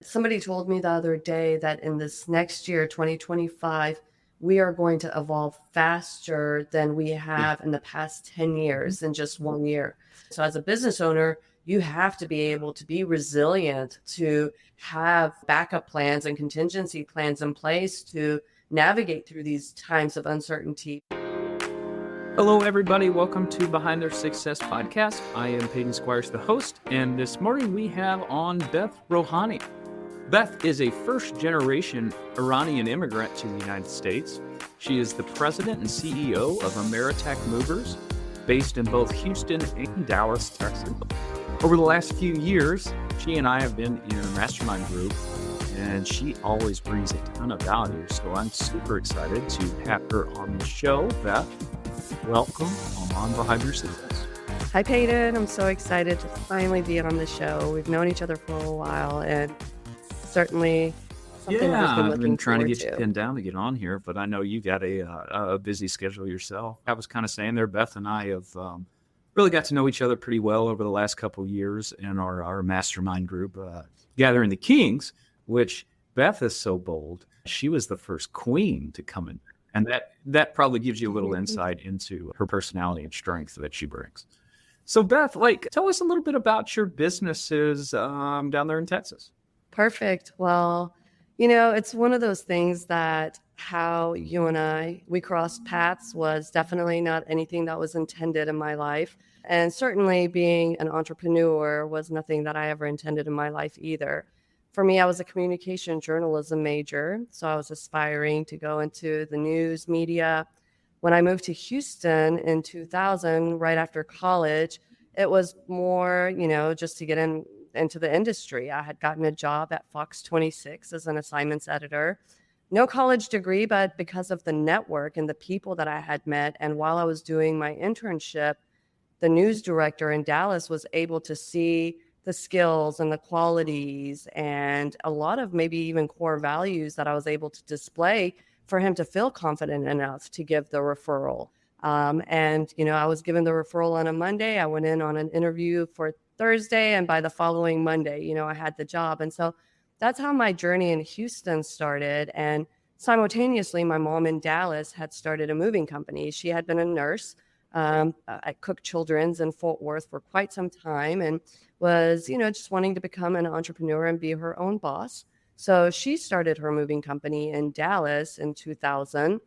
Somebody told me the other day that in this next year, 2025, we are going to evolve faster than we have in the past 10 years in just 1 year. So as a business owner, you have to be able to be resilient, to have backup plans and contingency plans in place to navigate through these times of uncertainty. Hello, everybody. Welcome to Behind Their Success podcast. I am Peyton Squires, the host, and this morning we have on Beth Rohani. Beth is a first-generation Iranian immigrant to the United States. She is the president and CEO of Ameritex Movers, based in both Houston and Dallas, Texas. Over the last few years, she and I have been in a mastermind group, and she always brings a ton of value. So I'm super excited to have her on the show. Beth, welcome on Behind Your Success. Hi, Peyton. I'm so excited to finally be on the show. We've known each other for a while, and certainly something that I've been trying to get you pinned down to get on here, but I know you got a busy schedule yourself. I was kind of saying there, Beth and I have really got to know each other pretty well over the last couple of years in our mastermind group, Gathering the Kings, which Beth is so bold. She was the first queen to come in. And that probably gives you a little insight into her personality and strength that she brings. So Beth, tell us a little bit about your businesses down there in Texas. Perfect. Well, it's one of those things that how you and we crossed paths was definitely not anything that was intended in my life. And certainly being an entrepreneur was nothing that I ever intended in my life either. For me, I was a communication journalism major, so I was aspiring to go into the news media. When I moved to Houston in 2000, right after college, it was more, just to get into the industry. I had gotten a job at Fox 26 as an assignments editor. No college degree, but because of the network and the people that I had met, and while I was doing my internship, the news director in Dallas was able to see the skills and the qualities and a lot of maybe even core values that I was able to display for him to feel confident enough to give the referral. I was given the referral on a Monday. I went in on an interview for Thursday, and by the following Monday, I had the job. And so that's how my journey in Houston started. And simultaneously, my mom in Dallas had started a moving company. She had been a nurse at Cook Children's in Fort Worth for quite some time and was, just wanting to become an entrepreneur and be her own boss. So she started her moving company in Dallas in 2000,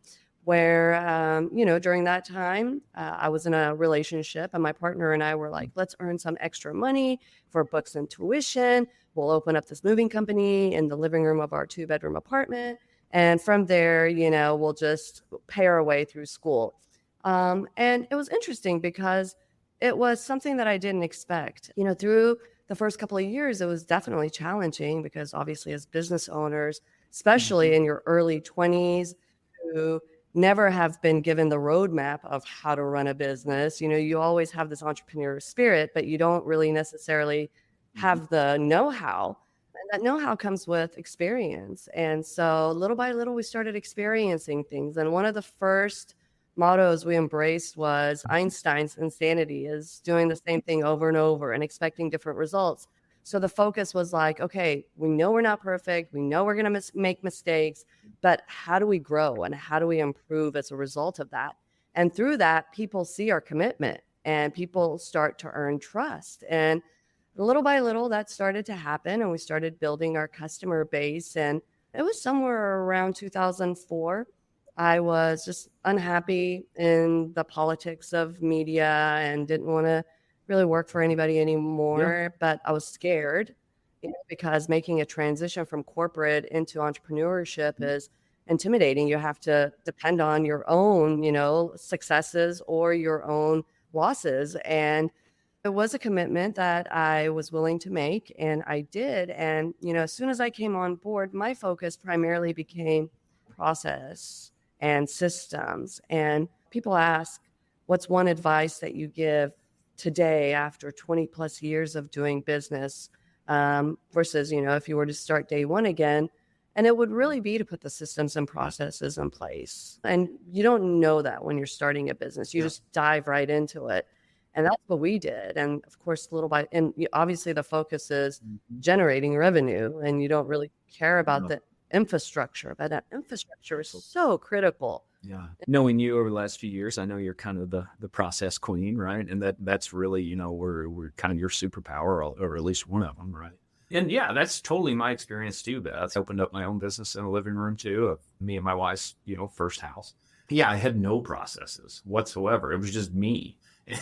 where, during that time, I was in a relationship and my partner and I were like, let's earn some extra money for books and tuition. We'll open up this moving company in the living room of our 2-bedroom apartment. And from there, we'll just pay our way through school. And it was interesting because it was something that I didn't expect. Through the first couple of years, it was definitely challenging because obviously as business owners, especially in your early 20s, who never have been given the roadmap of how to run a business, you always have this entrepreneurial spirit, but you don't really necessarily have the know-how. And that know-how comes with experience. And so little by little, we started experiencing things. And one of the first mottos we embraced was Einstein's insanity, is doing the same thing over and over and expecting different results. So the focus was like, okay, we know we're not perfect. We know we're going to make mistakes, but how do we grow and how do we improve as a result of that? And through that, people see our commitment and people start to earn trust. And little by little, that started to happen. And we started building our customer base. And it was somewhere around 2004. I was just unhappy in the politics of media and didn't want to really work for anybody anymore, but I was scared, because making a transition from corporate into entrepreneurship is intimidating. You have to depend on your own, successes or your own losses. And it was a commitment that I was willing to make, and I did. And, as soon as I came on board, my focus primarily became process and systems. And people ask, what's one advice that you give today after 20 plus years of doing business versus, if you were to start day one again? And it would really be to put the systems and processes in place. And you don't know that when you're starting a business. You just dive right into it. And that's what we did. And of course, little by, and obviously the focus is Mhm. generating revenue, and you don't really care about No, the infrastructure, but that infrastructure is so critical. yeah. Knowing you over the last few years, I know you're kind of the process queen, right? And that's really, we're kind of your superpower, or at least one of them, right? And yeah, that's totally my experience too, Beth. I opened up my own business in a living room too, of me and my wife's, first house. Yeah, I had no processes whatsoever. It was just me.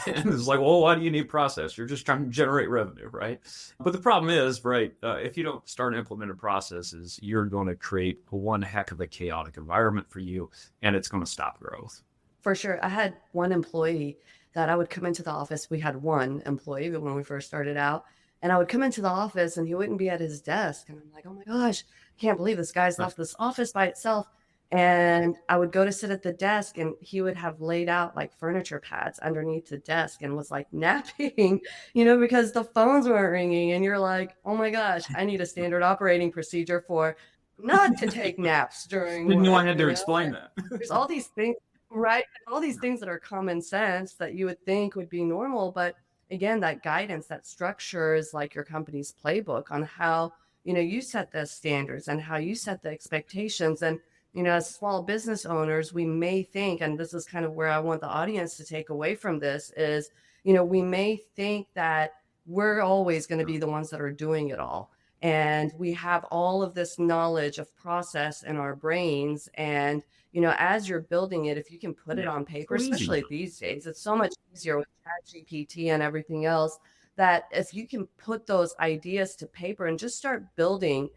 And it's like, well, why do you need process? You're just trying to generate revenue, right? But the problem is, right, if you don't start implementing processes, you're going to create one heck of a chaotic environment for you, and it's going to stop growth. For sure. I had one employee that I would come into the office. We had one employee when we first started out, and I would come into the office and he wouldn't be at his desk. And I'm like, oh my gosh, I can't believe this guy's left this office by itself. And I would go to sit at the desk and he would have laid out like furniture pads underneath the desk and was like napping, because the phones weren't ringing. And you're like, oh my gosh, I need a standard operating procedure for not to take naps during Didn't know I work, had to explain that. There's all these things, right? All these things that are common sense that you would think would be normal. But again, that guidance, that structure is like your company's playbook on how, you set the standards and how you set the expectations. And, as small business owners, we may think, and this is kind of where I want the audience to take away from this is, we may think that we're always going to be the ones that are doing it all. And we have all of this knowledge of process in our brains. And as you're building it, if you can put it on paper, So easy. especially these days, it's so much easier with ChatGPT and everything else, that if you can put those ideas to paper and just start building,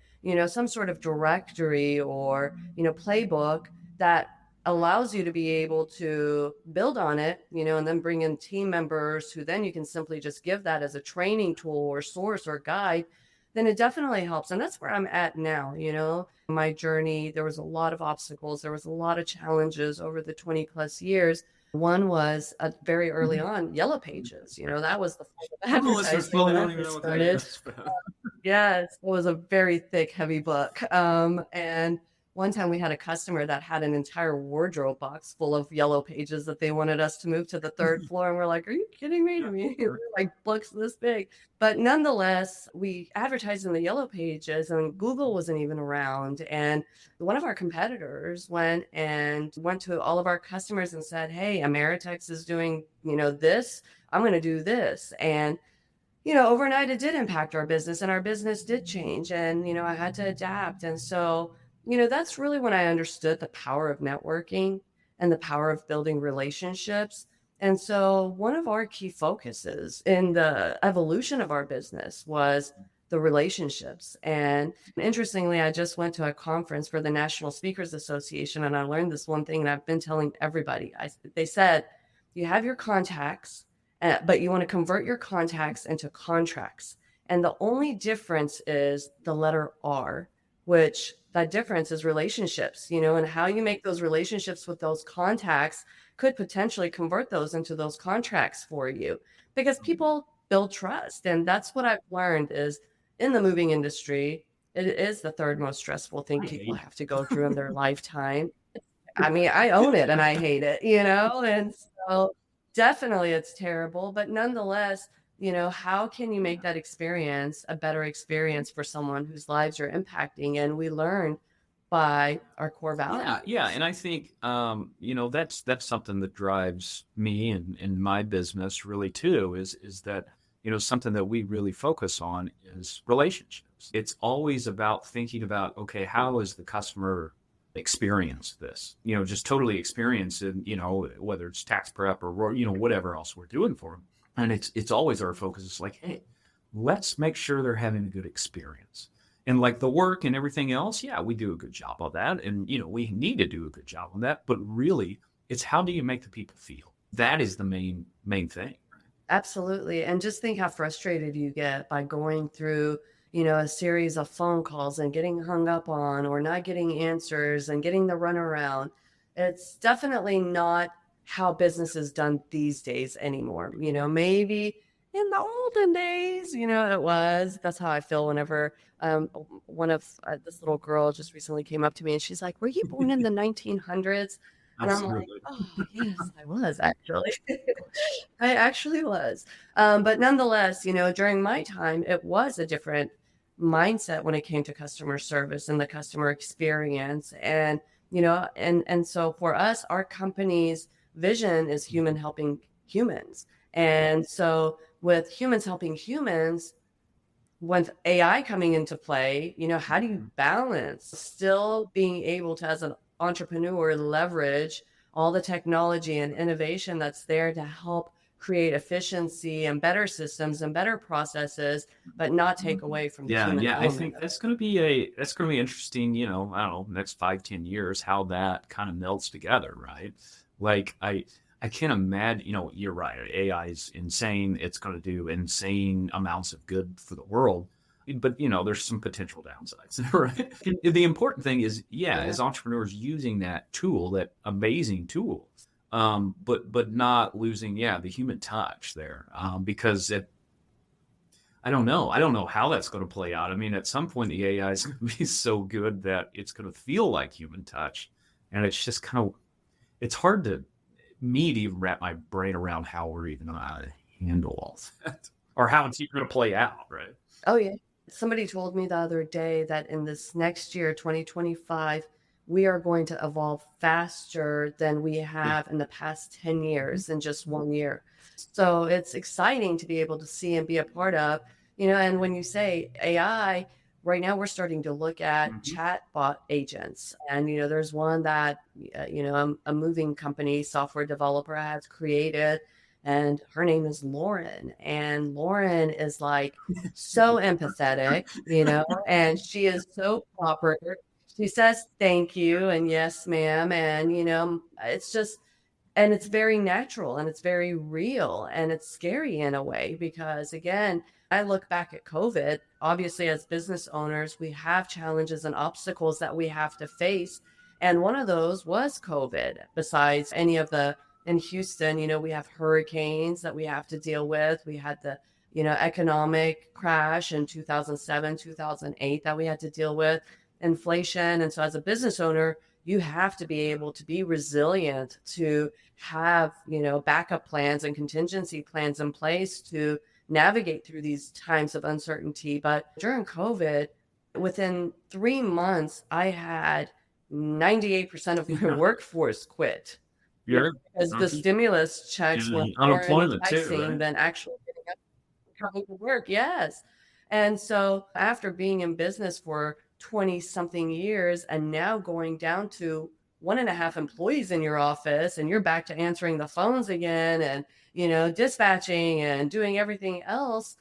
some sort of directory or, playbook that allows you to be able to build on it, and then bring in team members who then you can simply just give that as a training tool or source or guide, then it definitely helps. And that's where I'm at now. My journey, there was a lot of obstacles. There was a lot of challenges over the 20 plus years. One was very early on, Yellow Pages. That was the form of advertising when I first started. Yes, it was a very thick, heavy book. And one time we had a customer that had an entire wardrobe box full of Yellow Pages that they wanted us to move to the third floor. And we're like, are you kidding me? Like books this big. But nonetheless, we advertised in the Yellow Pages and Google wasn't even around. And one of our competitors went to all of our customers and said, hey, Ameritex is doing, this. I'm going to do this. And overnight it did impact our business and our business did change and, I had to adapt. And so, that's really when I understood the power of networking and the power of building relationships. And so one of our key focuses in the evolution of our business was the relationships. And interestingly, I just went to a conference for the National Speakers Association and I learned this one thing that I've been telling everybody. They said, you have your contacts, but you want to convert your contacts into contracts. And the only difference is the letter R, which that difference is relationships, and how you make those relationships with those contacts could potentially convert those into those contracts for you because people build trust. And that's what I've learned is in the moving industry, it is the third most stressful thing people have to go through in their lifetime. I mean, I own it and I hate it, and so definitely it's terrible, but nonetheless, how can you make that experience a better experience for someone whose lives you're impacting? And we learn by our core values. Yeah. And I think, that's something that drives me and my business really too, is that, something that we really focus on is relationships. It's always about thinking about, okay, how is the customer experience this, just totally experience it, whether it's tax prep or, whatever else we're doing for them. And it's always our focus. It's like, hey, let's make sure they're having a good experience. And like the work and everything else, yeah, we do a good job of that. And, we need to do a good job on that. But really, it's how do you make the people feel? That is the main thing. Absolutely. And just think how frustrated you get by going through, a series of phone calls and getting hung up on or not getting answers and getting the runaround. It's definitely not how business is done these days anymore. Maybe in the olden days, it was. That's how I feel whenever one of this little girl just recently came up to me and she's like, were you born in the 1900s? And I'm like, Absolutely. oh, yes, I was actually. I actually was. But nonetheless, during my time, it was a different mindset when it came to customer service and the customer experience. And so for us, our company's vision is human helping humans. And so with humans helping humans, with AI coming into play, how do you balance still being able to, as an entrepreneur, leverage all the technology and innovation that's there to help create efficiency and better systems and better processes, but not take away from the Yeah, human yeah. I element think of it? that's gonna be interesting, I don't know, next 5, 10 years, how that kind of melts together, right? Like I can't imagine, you're right. AI is insane. It's gonna do insane amounts of good for the world. But there's some potential downsides, right? And the important thing is, yeah, Yeah. as entrepreneurs using that tool, that amazing tool, but not losing, yeah, the human touch there. Because I don't know. I don't know how that's going to play out. I mean, at some point, the AI is going to be so good that it's going to feel like human touch, and it's just it's hard to me to even wrap my brain around how we're even going to handle all that, or how it's even going to play out, right? Oh, yeah. Somebody told me the other day that in this next year, 2025, we are going to evolve faster than we have in the past 10 years in just 1 year. So it's exciting to be able to see and be a part of, and when you say AI, right now we're starting to look at Mhm. chatbot agents. And, there's one that, a moving company software developer has created, and her name is Lauren. And Lauren is like, so empathetic, and she is so proper. She says thank you and yes, ma'am. And, it's just, and it's very natural and it's very real and it's scary in a way because, again, I look back at COVID. Obviously, as business owners, we have challenges and obstacles that we have to face. And one of those was COVID, besides any of the, in Houston, we have hurricanes that we have to deal with. We had the, economic crash in 2007, 2008 that we had to deal with, inflation. And so, as a business owner, you have to be able to be resilient, to have, backup plans and contingency plans in place to navigate through these times of uncertainty. But during COVID, within 3 months, I had 98% of my workforce quit, You're because the okay. stimulus checks were And more unemployment too, enticing right? than actually coming to work. Yes. And so after being in business for 20 something years and now going down to 1.5 employees in your office, and you're back to answering the phones again and, dispatching and doing everything else,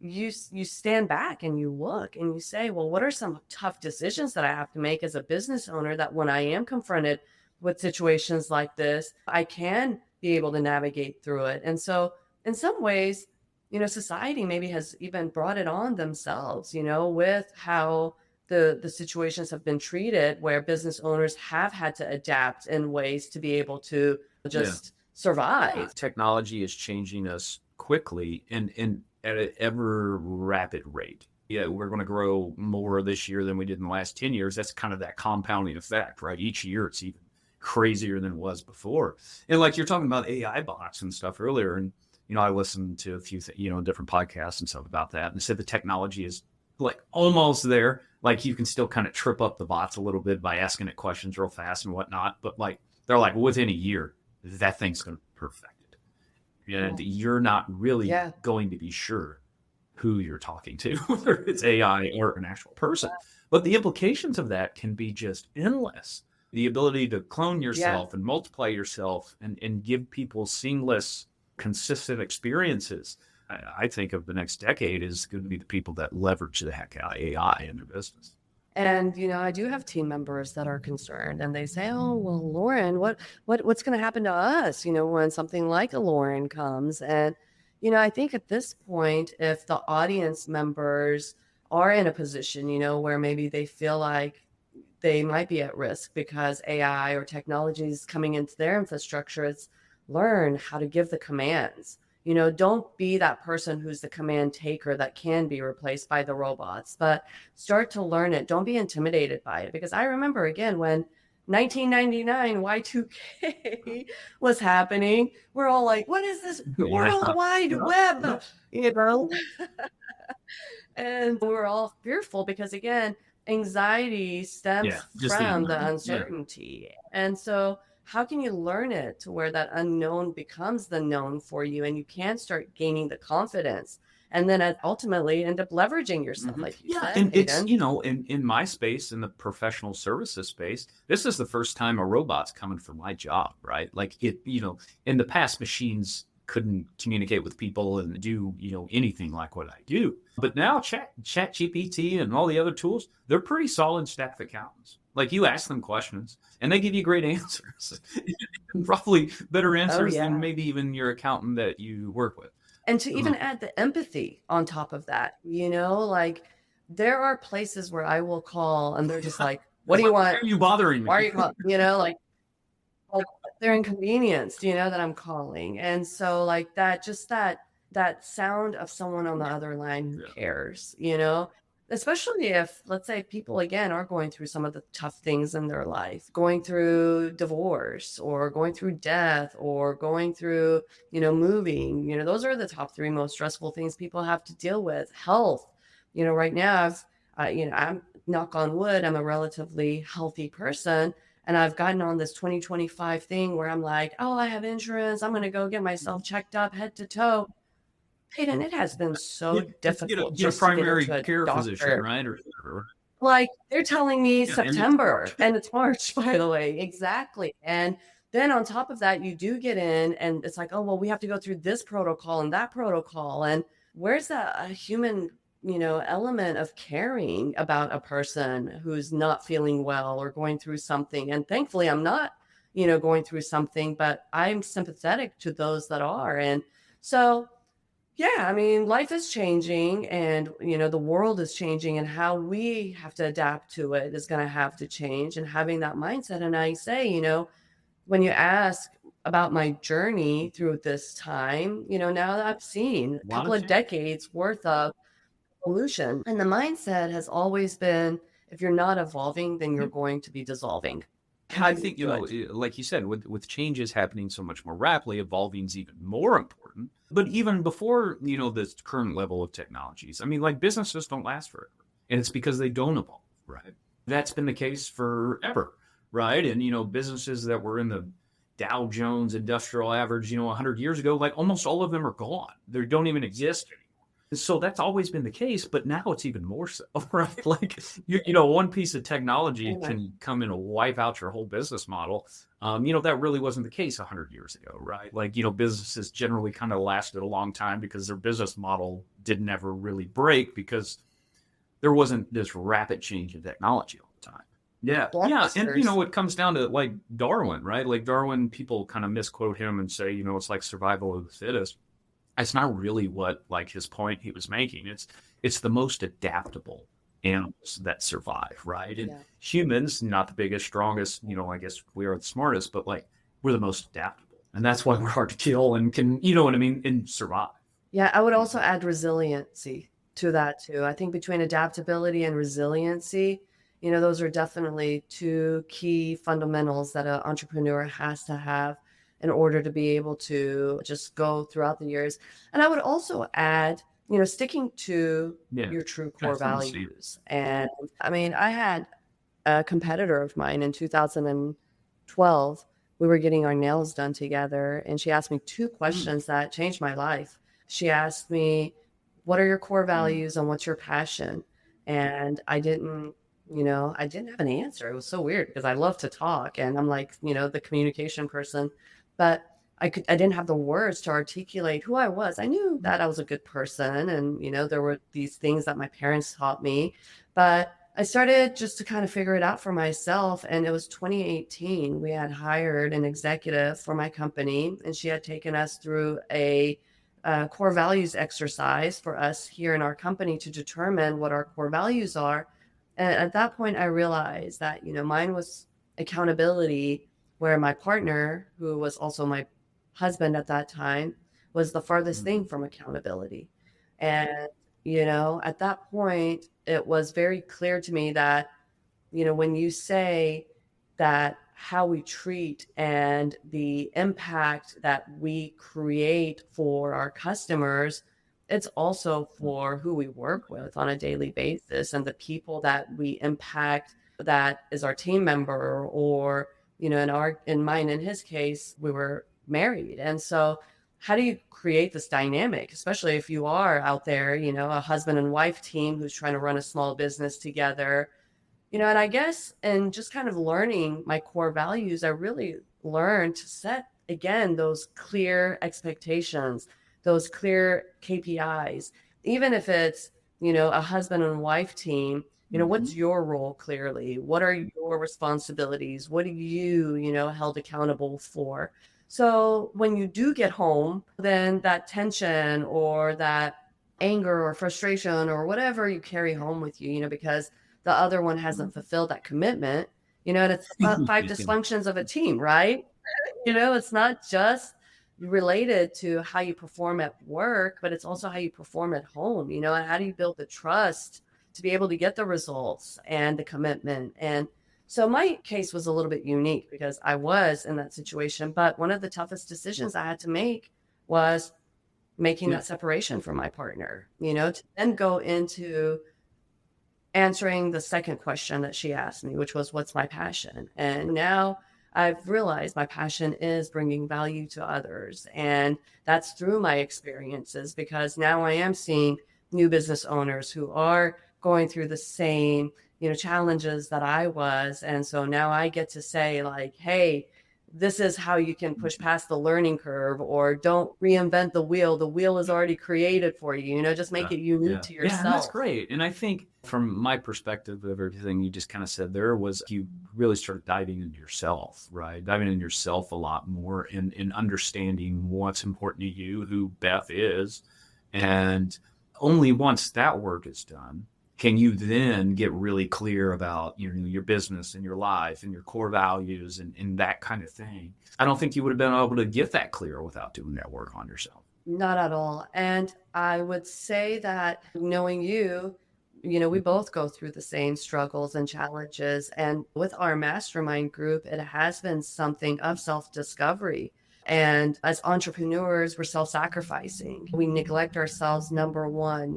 you stand back and you look and you say, well, what are some tough decisions that I have to make as a business owner, that when I am confronted with situations like this, I can be able to navigate through it. And so in some ways, society maybe has even brought it on themselves, with how the situations have been treated, where business owners have had to adapt in ways to be able to Yeah. just survive. Technology is changing us quickly and at an ever rapid rate. Yeah, we're going to grow more this year than we did in the last 10 years. That's kind of that compounding effect, right? Each year it's even crazier than it was before. And like you're talking about AI bots and stuff earlier, and I listened to a few different podcasts and stuff about that, and said the technology is like almost there. Like you can still kind of trip up the bots a little bit by asking it questions real fast and whatnot, but like they're like within a year that thing's going to be perfected. And Yeah. you're not really Yeah. going to be sure who you're talking to, whether it's AI or an actual person. But the implications of that can be just endless. The ability to clone Yeah. yourself and multiply yourself and give people seamless, consistent experiences. I think of the next decade is going to be the people that leverage the heck out of AI in their business. And, I do have team members that are concerned, and they say, "Oh, well, Lauren, what's going to happen to us, when something like a Lauren comes?" And, I think at this point, if the audience members are in a position, where maybe they feel like they might be at risk because AI or technology is coming into their infrastructure, it's learn how to give the commands. Don't be that person who's the command taker that can be replaced by the robots, but start to learn it. Don't be intimidated by it. Because I remember, again, when 1999 Y2K was happening. We're all like, what is this World Wide Web? You know? And we were all fearful because, again, anxiety Yeah, stems just the from the unknown. Yeah. uncertainty. And so, how can you learn it to where that unknown becomes the known for you and you can start gaining the confidence and then ultimately end up leveraging yourself, like you Yeah, said, and it's, Hayden? in my space, in the professional services space, this is the first time a robot's coming for my job, right? Like in the past, machines couldn't communicate with people and do, anything like what I do. But now Chat GPT and all the other tools, they're pretty solid staff accountants. Like you ask them questions and they give you great answers. Probably better Oh, answers than yeah. maybe even your accountant that you work with. And to even Mhm. add the empathy on top of that, like there are places where I will call and they're just like, what It's do you like, why want? are you bothering Why are me? you calling? Like, they're inconvenienced, that I'm calling. And so like that sound of someone on the other line who Yeah. cares, especially if, let's say, people again are going through some of the tough things in their life, going through divorce or going through death or going through, moving, those are the top three most stressful things people have to deal with. Health, right now, I'm, knock on wood, I'm a relatively healthy person. And I've gotten on this 2025 thing where I'm like, oh, I have insurance. I'm going to go get myself checked up head to toe. Hayden, it has been so difficult Get a just to get primary into a care physician, doctor. right? Or Like they're telling me yeah, and it's September March. and it's March, by the way. Exactly. And then on top of that, you do get in and it's like, oh, well, we have to go through this protocol and that protocol. And where's that human, element of caring about a person who's not feeling well or going through something? And thankfully, I'm not, going through something, but I'm sympathetic to those that are. And so, yeah, I mean, life is changing and, the world is changing and how we have to adapt to it is going to have to change and having that mindset. And I say, when you ask about my journey through this time, now that I've seen A a lot couple of of change. decades worth of evolution and the mindset has always been, if you're not evolving, then you're Yeah. going to be dissolving. And I How do you think, do it? like you said, with changes happening so much more rapidly, evolving is even more important. But even before, this current level of technologies, I mean, like businesses don't last forever. And it's because they don't evolve, right? That's been the case forever, right? And, businesses that were in the Dow Jones Industrial Average, 100 years ago, like almost all of them are gone. They don't even exist anymore. So that's always been the case, but now it's even more so, right? Like, one piece of technology Amen. can come in and wipe out your whole business model. That really wasn't the case 100 years ago, right? Like, businesses generally kind of lasted a long time because their business model didn't ever really break because there wasn't this rapid change in technology all the time. Yeah, yeah, and Blockbusters. it comes down to like Darwin, right? Like Darwin, people kind of misquote him and say, it's like survival of the fittest. That's not really what like his point he was making. It's the most adaptable animals that survive, right? And Yeah. humans, not the biggest, strongest, I guess we are the smartest, but like we're the most adaptable. And that's why we're hard to kill and can, you know what I mean, and survive. Yeah, I would also add resiliency to that too. I think between adaptability and resiliency, those are definitely two key fundamentals that an entrepreneur has to have in order to be able to just go throughout the years. And I would also add, sticking to Yeah. your true core Constancy. values. And I mean, I had a competitor of mine in 2012. We were getting our nails done together, and she asked me two questions that changed my life. She asked me, what are your core values and what's your passion? And I didn't have an answer. It was so weird because I love to talk and I'm like, the communication person, but I didn't have the words to articulate who I was. I knew that I was a good person and, there were these things that my parents taught me, but I started just to kind of figure it out for myself. And it was 2018. We had hired an executive for my company, and she had taken us through a core values exercise for us here in our company to determine what our core values are. And at that point, I realized that, mine was accountability, where my partner, who was also my husband at that time, was the farthest thing from accountability. And, at that point, it was very clear to me that, when you say that how we treat and the impact that we create for our customers, it's also for who we work with on a daily basis and the people that we impact, that is our team member, or, in his case, we were married. And so how do you create this dynamic, especially if you are out there, a husband and wife team who's trying to run a small business together? And I guess, and just kind of learning my core values, I really learned to set, again, those clear expectations, those clear KPIs. Even if it's, a husband and wife team, what's your role clearly? What are your responsibilities? What are you, held accountable for? So when you do get home, then that tension or that anger or frustration or whatever you carry home with you, because the other one hasn't fulfilled that commitment, and it's five dysfunctions of a team, right? It's not just related to how you perform at work, but it's also how you perform at home, and how do you build the trust to be able to get the results and the commitment. And so my case was a little bit unique because I was in that situation, but one of the toughest decisions I had to make was making that separation from my partner, to then go into answering the second question that she asked me, which was, what's my passion? And now I've realized my passion is bringing value to others. And that's through my experiences, because now I am seeing new business owners who are going through the same, challenges that I was. And so now I get to say, like, hey, this is how you can push past the learning curve, or don't reinvent the wheel. The wheel is already created for you, just make it unique to yourself. Yeah, and that's great. And I think from my perspective of everything you just kind of said there was you really started diving into yourself, right? Diving into yourself a lot more in understanding what's important to you, who Beth is. And only once that work is done can you then get really clear about your business and your life and your core values and that kind of thing. I don't think you would have been able to get that clear without doing that work on yourself. Not at all. And I would say that knowing you, we both go through the same struggles and challenges. And with our mastermind group, it has been something of self-discovery. And as entrepreneurs, we're self-sacrificing. We neglect ourselves, number one,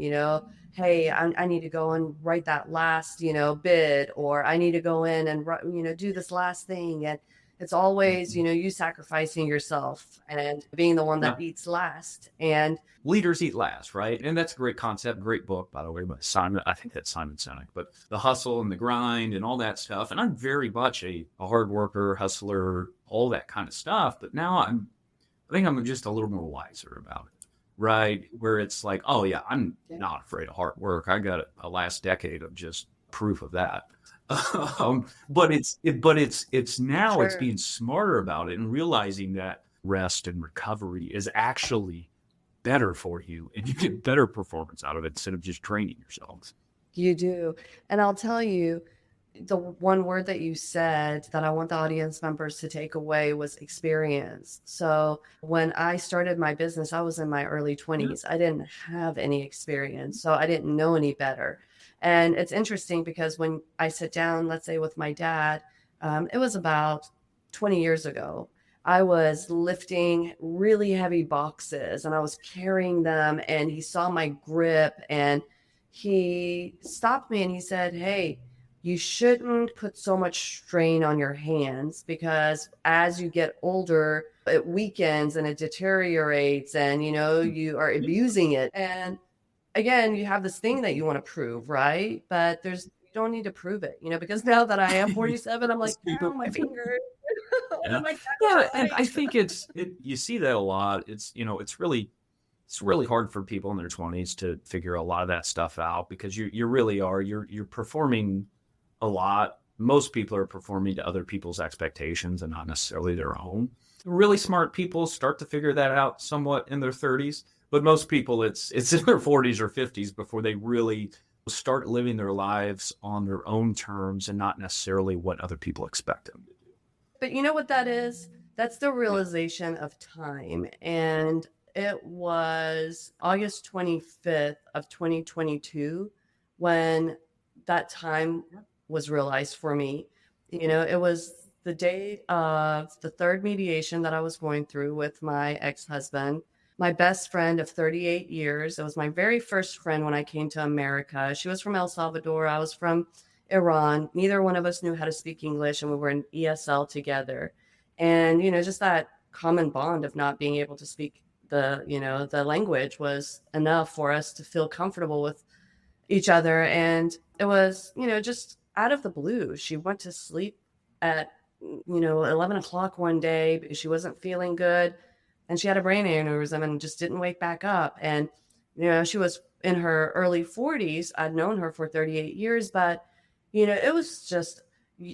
hey, I need to go and write that last, bid, or I need to go in and, do this last thing. And it's always, you sacrificing yourself and being the one that eats last. And leaders eat last, right? And that's a great concept, great book, by the way, by Simon. I think that's Simon Sinek, but the hustle and the grind and all that stuff. And I'm very much a hard worker, hustler, all that kind of stuff. But now I think I'm just a little more wiser about it. Right, where it's like, oh yeah, I'm not afraid of hard work. I got a last decade of just proof of that. But it's now Sure. It's being smarter about it and realizing that rest and recovery is actually better for you, and you get better performance out of it instead of just training yourselves. You do. And I'll tell you, the one word that you said that I want the audience members to take away was experience. So when I started my business, I was in my early 20s. I didn't have any experience, so I didn't know any better. And it's interesting because when I sit down, let's say with my dad, it was about 20 years ago. I was lifting really heavy boxes and I was carrying them, and he saw my grip and he stopped me and he said, hey, you shouldn't put so much strain on your hands, because as you get older, it weakens and it deteriorates, and you are abusing it. And again, you have this thing that you want to prove, right? But you don't need to prove it, because now that I am 47, I'm like, oh, my fingers. Yeah. And I think you see that a lot. It's really hard for people in their 20s to figure a lot of that stuff out, because you really are you're performing a lot. Most people are performing to other people's expectations and not necessarily their own. Really smart people start to figure that out somewhat in their 30s, but most people it's in their 40s or 50s before they really start living their lives on their own terms and not necessarily what other people expect them to do. But you know what that is? That's the realization of time. And it was August 25th of 2022 when that time was realized for me. It was the day of the third mediation that I was going through with my ex-husband, my best friend of 38 years. It was my very first friend when I came to America. She was from El Salvador. I was from Iran. Neither one of us knew how to speak English, and we were in ESL together. And, just that common bond of not being able to speak the language was enough for us to feel comfortable with each other. And it was, just out of the blue. She went to sleep at, 11 o'clock one day because she wasn't feeling good. And she had a brain aneurysm and just didn't wake back up. And, she was in her early 40s. I'd known her for 38 years, but, it was just,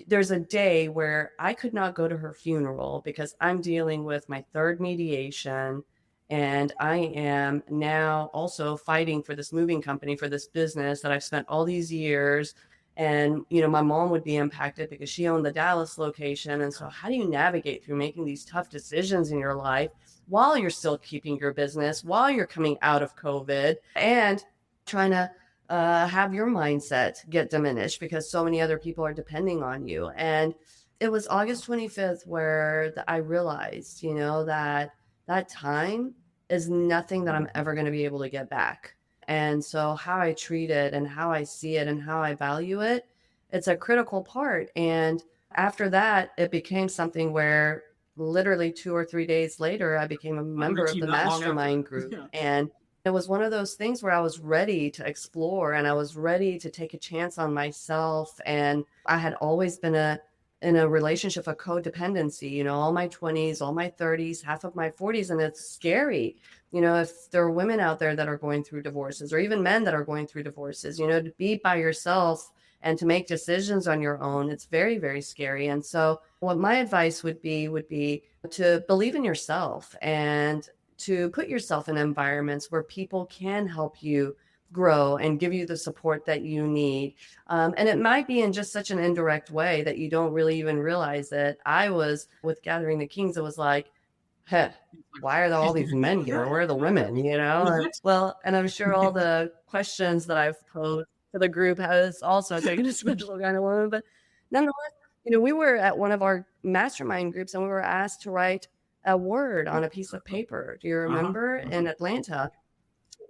there's a day where I could not go to her funeral because I'm dealing with my third mediation. And I am now also fighting for this moving company, for this business that I've spent all these years. And, my mom would be impacted because she owned the Dallas location. And so how do you navigate through making these tough decisions in your life while you're still keeping your business, while you're coming out of COVID and trying to have your mindset get diminished because so many other people are depending on you? And it was August 25th where I realized, that time is nothing that I'm ever going to be able to get back. And so how I treat it and how I see it and how I value it, it's a critical part. And after that, it became something where literally 2 or 3 days later, I became a member of the mastermind group. Yeah. And it was one of those things where I was ready to explore and I was ready to take a chance on myself. And I had always been in a relationship of codependency, all my 20s, all my 30s, half of my 40s. And it's scary, if there are women out there that are going through divorces or even men that are going through divorces, to be by yourself and to make decisions on your own, it's very, very scary. And so what my advice would be to believe in yourself and to put yourself in environments where people can help you grow and give you the support that you need. And it might be in just such an indirect way that you don't really even realize it. I was with Gathering the Kings. It was like, hey, why are there all these men here? Where are the women? Well, and I'm sure all the questions that I've posed to the group has also taken a special kind of woman. But nonetheless, we were at one of our mastermind groups and we were asked to write a word on a piece of paper. Do you remember in Atlanta?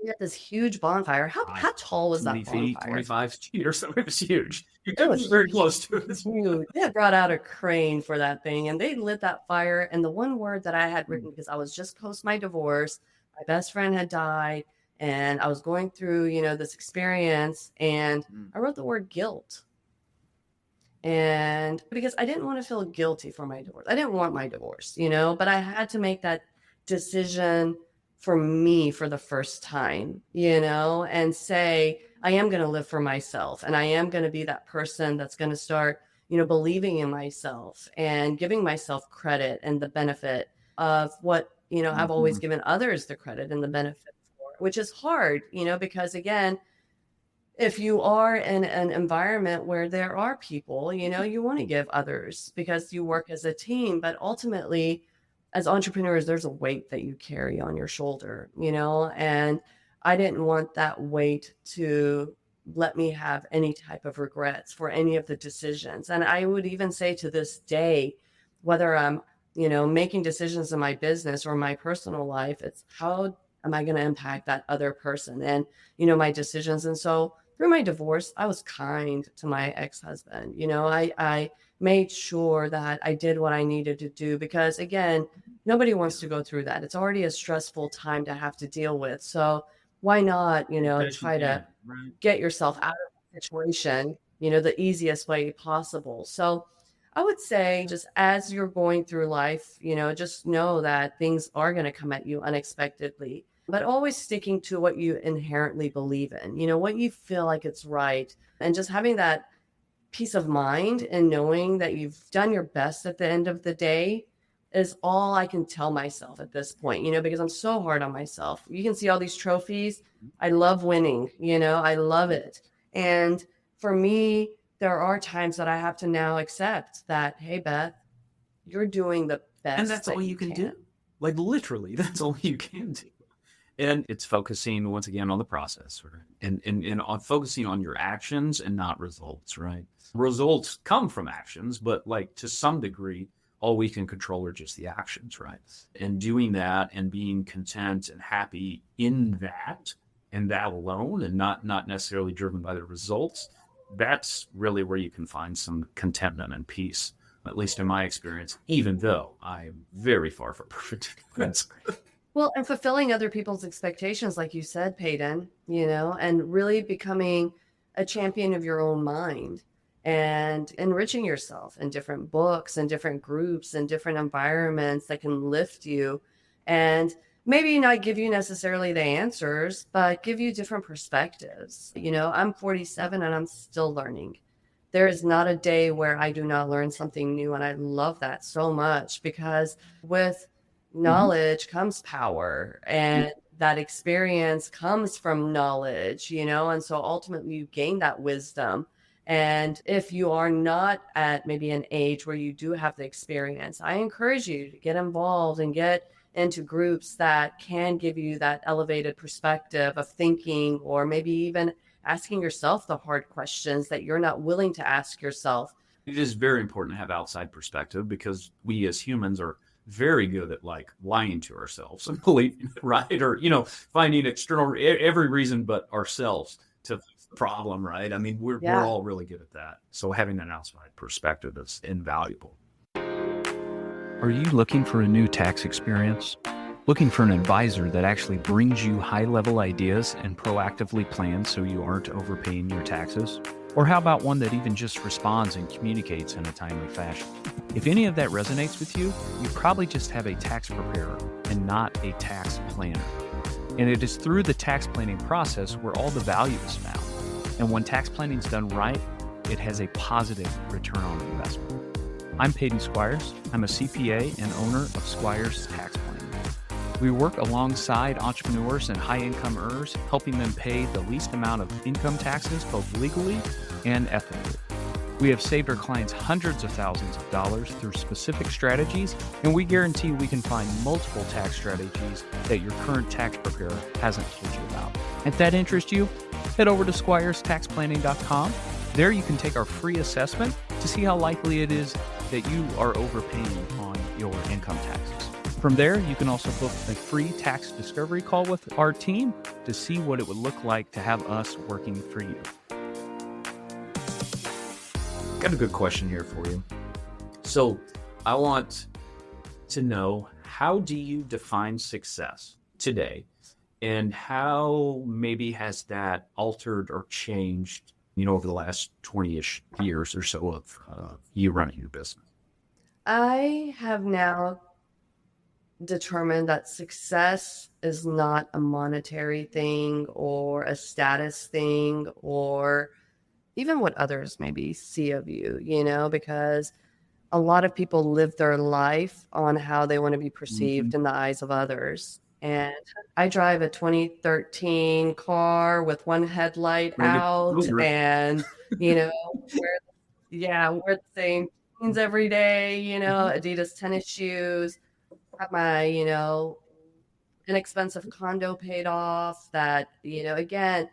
We had this huge bonfire. How tall was that 20 feet, bonfire? 25 feet or something. It was huge. It It was was very close to it. huge. They had brought out a crane for that thing and they lit that fire. And the one word that I had written, because I was just post my divorce, my best friend had died, and I was going through, this experience, and I wrote the word guilt. And because I didn't want to feel guilty for my divorce. I didn't want my divorce, but I had to make that decision for me for the first time, and say, I am going to live for myself and I am going to be that person that's going to start, believing in myself and giving myself credit and the benefit of what, I've always given others the credit and the benefit for, which is hard, because again, if you are in an environment where there are people, you want to give others because you work as a team, but ultimately as entrepreneurs, there's a weight that you carry on your shoulder, and I didn't want that weight to let me have any type of regrets for any of the decisions. And I would even say to this day, whether I'm, making decisions in my business or my personal life, it's how am I going to impact that other person and, my decisions. And so through my divorce, I was kind to my ex-husband. I made sure that I did what I needed to do because, again, nobody wants to go through that. It's already a stressful time to have to deal with. So why not, try to get yourself out of the situation, the easiest way possible. So I would say just as you're going through life, just know that things are going to come at you unexpectedly, but always sticking to what you inherently believe in, what you feel like it's right. And just having that peace of mind and knowing that you've done your best at the end of the day is all I can tell myself at this point, because I'm so hard on myself. You can see all these trophies. I love winning, I love it. And for me, there are times that I have to now accept that, hey, Beth, you're doing the best. And that's all you can do. Like literally, that's all you can do. And it's focusing once again on the process, right? And on focusing on your actions and not results, right? Results come from actions, but like to some degree, all we can control are just the actions, right? And doing that and being content and happy in that and that alone, and not necessarily driven by the results, that's really where you can find some contentment and peace, at least in my experience, even though I'm very far from perfect. Well, and fulfilling other people's expectations, like you said, Peyton, and really becoming a champion of your own mind and enriching yourself in different books and different groups and different environments that can lift you and maybe not give you necessarily the answers, but give you different perspectives. I'm 47 and I'm still learning. There is not a day where I do not learn something new. And I love that so much because with knowledge comes power, and that experience comes from knowledge, and so ultimately you gain that wisdom. And if you are not at maybe an age where you do have the experience, I encourage you to get involved and get into groups that can give you that elevated perspective of thinking, or maybe even asking yourself the hard questions that you're not willing to ask yourself. It is very important to have outside perspective because we as humans are very good at like lying to ourselves and believing it, right? Or, finding external, every reason but ourselves to fix the problem, right? I mean, we're all really good at that. So having an outside perspective is invaluable. Are you looking for a new tax experience? Looking for an advisor that actually brings you high-level ideas and proactively plans so you aren't overpaying your taxes? Or how about one that even just responds and communicates in a timely fashion? If any of that resonates with you, you probably just have a tax preparer and not a tax planner. And it is through the tax planning process where all the value is found. And when tax planning is done right, it has a positive return on investment. I'm Peyton Squires. I'm a CPA and owner of Squires Tax Planning. We work alongside entrepreneurs and high-income earners, helping them pay the least amount of income taxes, both legally and ethically. We have saved our clients hundreds of thousands of dollars through specific strategies, and we guarantee we can find multiple tax strategies that your current tax preparer hasn't told you about. If that interests you, head over to squirestaxplanning.com. There you can take our free assessment to see how likely it is that you are overpaying on your income taxes. From there, you can also book a free tax discovery call with our team to see what it would look like to have us working for you. Got a good question here for you. So I want to know, how do you define success today? And how maybe has that altered or changed, over the last 20-ish years or so of you running your business? I have now determined that success is not a monetary thing or a status thing or even what others maybe see of you, because a lot of people live their life on how they want to be perceived in the eyes of others. And I drive a 2013 car with one headlight out and, wear the same jeans every day, Adidas tennis shoes, have my, inexpensive condo paid off that, again,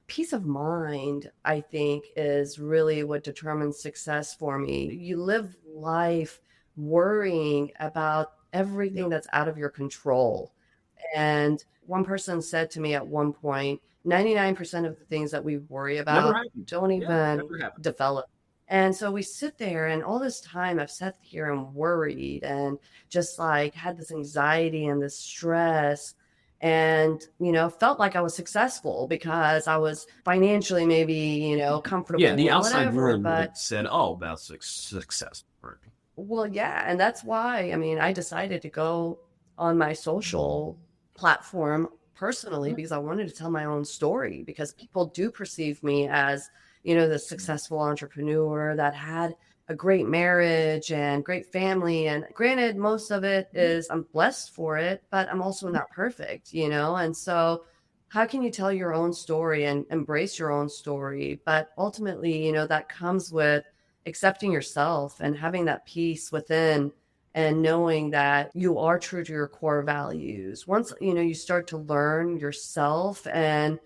peace of mind, I think, is really what determines success for me. You live life worrying about everything that's out of your control. And one person said to me at one point, 99% of the things that we worry about don't even develop. And so we sit there, and all this time I've sat here and worried and just like had this anxiety and this stress and, felt like I was successful because I was financially maybe, comfortable. Yeah, the or outside whatever, world but said, oh, about success. well, yeah. And that's why, I decided to go on my social platform personally because I wanted to tell my own story, because people do perceive me as, the successful entrepreneur that had a great marriage and great family. And granted, most of it is I'm blessed for it, but I'm also not perfect, And so how can you tell your own story and embrace your own story? But ultimately, that comes with accepting yourself and having that peace within and knowing that you are true to your core values. Once, you start to learn yourself and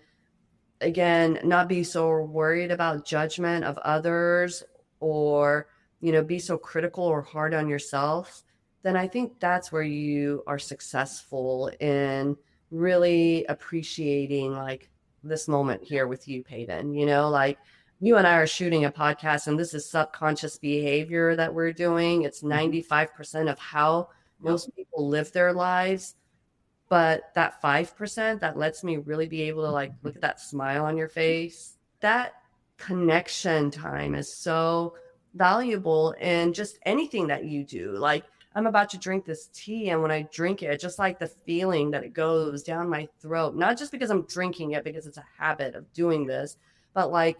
again, not be so worried about judgment of others or, be so critical or hard on yourself, then I think that's where you are successful in really appreciating like this moment here with you, Peyton. Like you and I are shooting a podcast and this is subconscious behavior that we're doing. It's 95% of how most people live their lives. But that 5% that lets me really be able to like look at that smile on your face, that connection time is so valuable in just anything that you do. Like I'm about to drink this tea, and when I drink it, just like the feeling that it goes down my throat, not just because I'm drinking it, because it's a habit of doing this, but like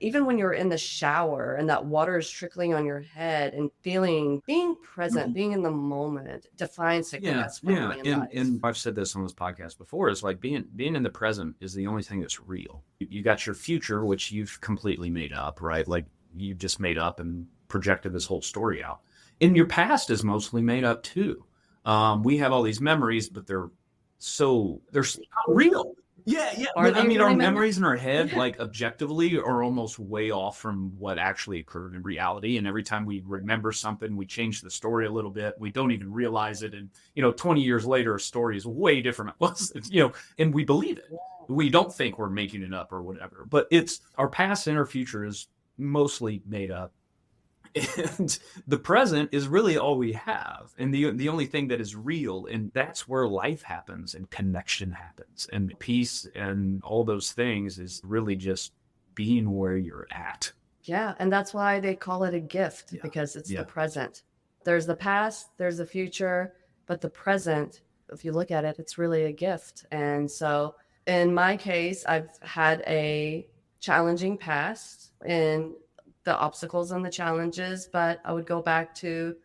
even when you're in the shower and that water is trickling on your head and being present, being in the moment defines success for me in life. And I've said this on this podcast before, is like being in the present is the only thing that's real. You got your future, which you've completely made up, right? Like you just made up and projected this whole story out. And your past is mostly made up too. We have all these memories, but they're not real. Yeah. But, I mean, our memories in our head, like objectively, are almost way off from what actually occurred in reality. And every time we remember something, we change the story a little bit. We don't even realize it. And, 20 years later, a story is way different. And we believe it. We don't think we're making it up or whatever. But it's our past and our future is mostly made up. And the present is really all we have, and the only thing that is real, and that's where life happens and connection happens and peace and all those things is really just being where you're at. Yeah, and that's why they call it a gift, because it's the present. There's the past, there's the future, but the present, if you look at it, it's really a gift. And so in my case, I've had a challenging past and the obstacles and the challenges, but I would go back to,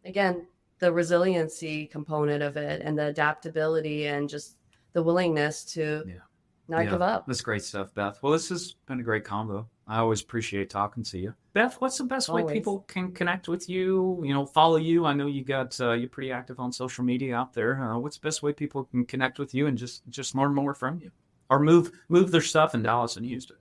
again, the resiliency component of it and the adaptability and just the willingness to not give up. That's great stuff, Beth. Well, this has been a great combo. I always appreciate talking to you. Beth, what's the best way people can connect with you, follow you? I know you're pretty active on social media out there. What's the best way people can connect with you and just learn more from you? Or move their stuff in Dallas and Houston?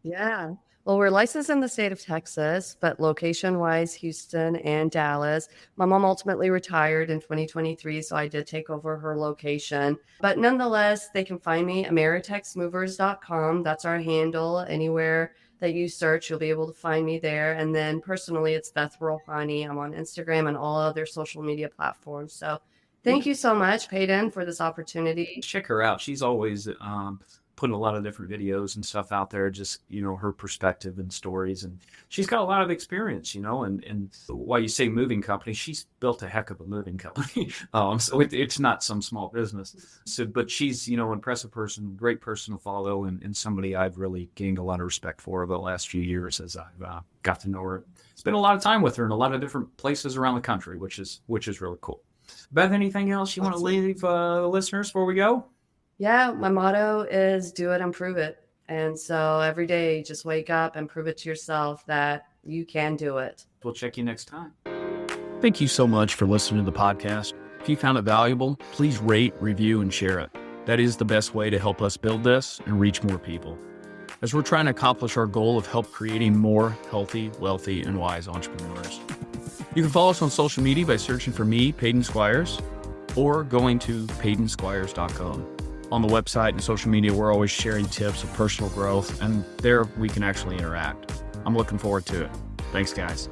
Yeah. Well, we're licensed in the state of Texas, but location-wise, Houston and Dallas. My mom ultimately retired in 2023, so I did take over her location. But nonetheless, they can find me AmeritexMovers.com. That's our handle. Anywhere that you search, you'll be able to find me there. And then personally, it's Beth Rohani. I'm on Instagram and all other social media platforms. So thank you so much, Peyton, for this opportunity. Check her out. She's always putting a lot of different videos and stuff out there, just, her perspective and stories. And she's got a lot of experience, and while you say moving company, she's built a heck of a moving company. So it's not some small business. So, but she's, impressive person, great person to follow, and somebody I've really gained a lot of respect for over the last few years as I've got to know her. Spent a lot of time with her in a lot of different places around the country, which is really cool. Beth, anything else you want to leave the listeners before we go? Yeah, my motto is do it and prove it. And so every day, just wake up and prove it to yourself that you can do it. We'll check you next time. Thank you so much for listening to the podcast. If you found it valuable, please rate, review, and share it. That is the best way to help us build this and reach more people, as we're trying to accomplish our goal of help creating more healthy, wealthy, and wise entrepreneurs. You can follow us on social media by searching for me, Peyton Squires, or going to PeytonSquires.com. On the website and social media, we're always sharing tips of personal growth, and there we can actually interact. I'm looking forward to it. Thanks, guys.